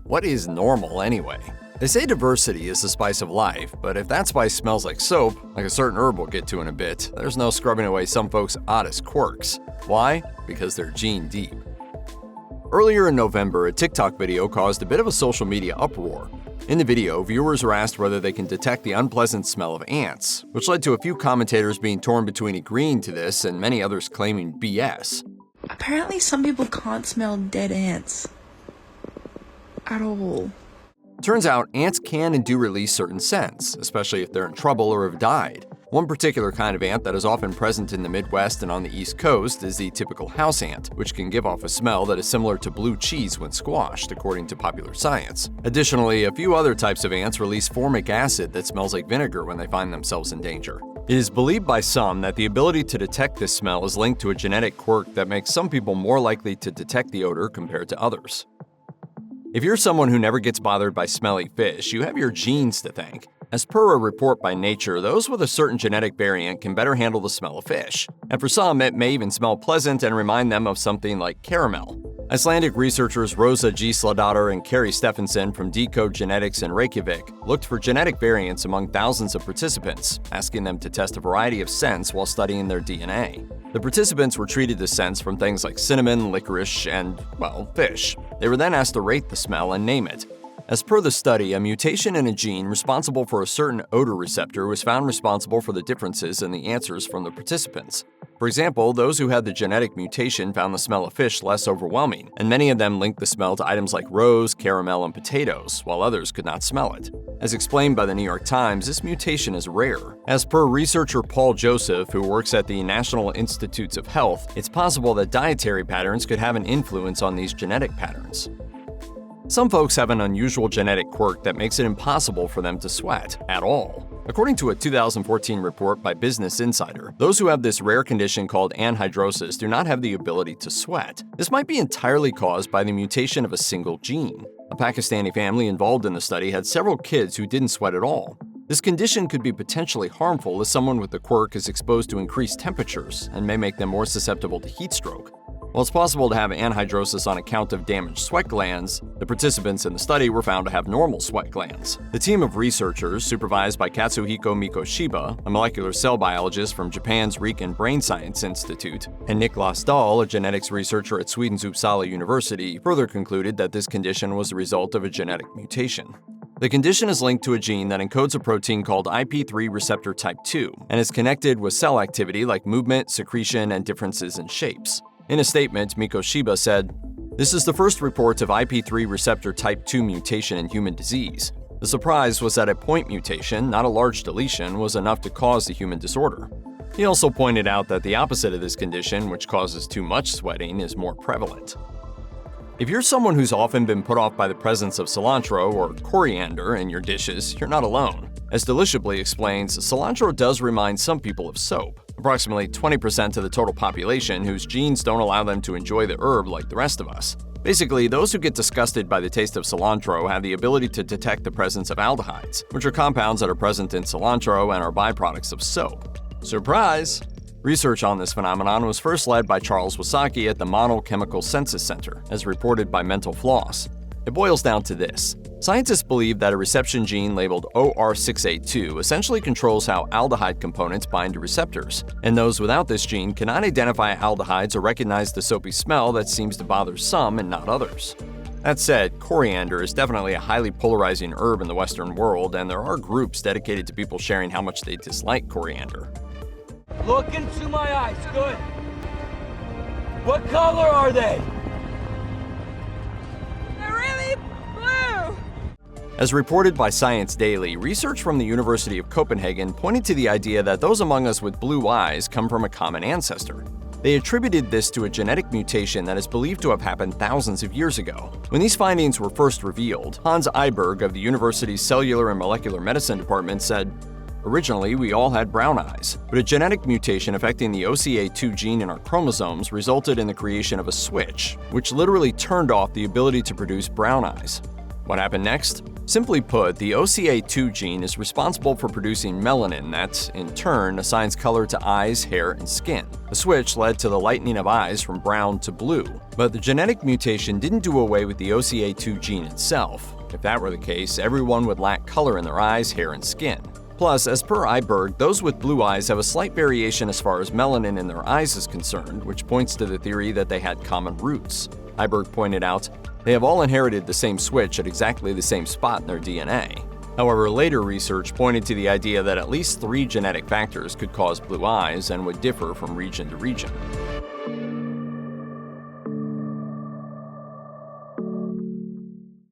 What is normal anyway? They say diversity is the spice of life, but if that spice smells like soap, like a certain herb we'll get to in a bit, there's no scrubbing away some folks' oddest quirks. Why? Because they're gene deep. Earlier in November, a TikTok video caused a bit of a social media uproar. In the video, viewers were asked whether they can detect the unpleasant smell of ants, which led to a few commentators being torn between agreeing to this and many others claiming BS. Apparently some people can't smell dead ants. At all. Turns out, ants can and do release certain scents, especially if they're in trouble or have died. One particular kind of ant that is often present in the Midwest and on the East Coast is the typical house ant, which can give off a smell that is similar to blue cheese when squashed, according to Popular Science. Additionally, a few other types of ants release formic acid that smells like vinegar when they find themselves in danger. It is believed by some that the ability to detect this smell is linked to a genetic quirk that makes some people more likely to detect the odor compared to others. If you're someone who never gets bothered by smelly fish, you have your genes to thank. As per a report by Nature, those with a certain genetic variant can better handle the smell of fish. And for some, it may even smell pleasant and remind them of something like caramel. Icelandic researchers Rosa Gisladottir and Carrie Stephenson from Decode Genetics in Reykjavik looked for genetic variants among thousands of participants, asking them to test a variety of scents while studying their DNA. The participants were treated to scents from things like cinnamon, licorice, and, well, fish. They were then asked to rate the smell and name it. As per the study, a mutation in a gene responsible for a certain odor receptor was found responsible for the differences in the answers from the participants. For example, those who had the genetic mutation found the smell of fish less overwhelming, and many of them linked the smell to items like rose, caramel, and potatoes, while others could not smell it. As explained by the New York Times, this mutation is rare. As per researcher Paul Joseph, who works at the National Institutes of Health, it's possible that dietary patterns could have an influence on these genetic patterns. Some folks have an unusual genetic quirk that makes it impossible for them to sweat at all. According to a 2014 report by Business Insider, those who have this rare condition called anhidrosis do not have the ability to sweat. This might be entirely caused by the mutation of a single gene. A Pakistani family involved in the study had several kids who didn't sweat at all. This condition could be potentially harmful as someone with the quirk is exposed to increased temperatures and may make them more susceptible to heat stroke. While it's possible to have anhidrosis on account of damaged sweat glands, the participants in the study were found to have normal sweat glands. The team of researchers, supervised by Katsuhiko Mikoshiba, a molecular cell biologist from Japan's Riken Brain Science Institute, and Niklas Dahl, a genetics researcher at Sweden's Uppsala University, further concluded that this condition was the result of a genetic mutation. The condition is linked to a gene that encodes a protein called IP3 receptor type 2 and is connected with cell activity like movement, secretion, and differences in shapes. In a statement, Mikoshiba said, "This is the first report of IP3 receptor type 2 mutation in human disease. The surprise was that a point mutation, not a large deletion, was enough to cause the human disorder." He also pointed out that the opposite of this condition, which causes too much sweating, is more prevalent. If you're someone who's often been put off by the presence of cilantro or coriander in your dishes, you're not alone. As Deliciously explains, cilantro does remind some people of soap. Approximately 20% of the total population whose genes don't allow them to enjoy the herb like the rest of us. Basically, those who get disgusted by the taste of cilantro have the ability to detect the presence of aldehydes, which are compounds that are present in cilantro and are byproducts of soap. Surprise! Research on this phenomenon was first led by Charles Wasaki at the Monel Chemical Synthesis Center, as reported by Mental Floss. It boils down to this. Scientists believe that a reception gene labeled OR682 essentially controls how aldehyde components bind to receptors, and those without this gene cannot identify aldehydes or recognize the soapy smell that seems to bother some and not others. That said, coriander is definitely a highly polarizing herb in the Western world, and there are groups dedicated to people sharing how much they dislike coriander. Look into my eyes, good. What color are they? They're really blue. As reported by Science Daily, research from the University of Copenhagen pointed to the idea that those among us with blue eyes come from a common ancestor. They attributed this to a genetic mutation that is believed to have happened thousands of years ago. When these findings were first revealed, Hans Eiberg of the university's Cellular and Molecular Medicine department said, "Originally, we all had brown eyes, but a genetic mutation affecting the OCA2 gene in our chromosomes resulted in the creation of a switch, which literally turned off the ability to produce brown eyes. What happened next? Simply put, the OCA2 gene is responsible for producing melanin that, in turn, assigns color to eyes, hair, and skin. The switch led to the lightening of eyes from brown to blue, but the genetic mutation didn't do away with the OCA2 gene itself. If that were the case, everyone would lack color in their eyes, hair, and skin. Plus, as per Iberg, those with blue eyes have a slight variation as far as melanin in their eyes is concerned, which points to the theory that they had common roots. Iberg pointed out, they have all inherited the same switch at exactly the same spot in their DNA. However, later research pointed to the idea that at least 3 genetic factors could cause blue eyes and would differ from region to region.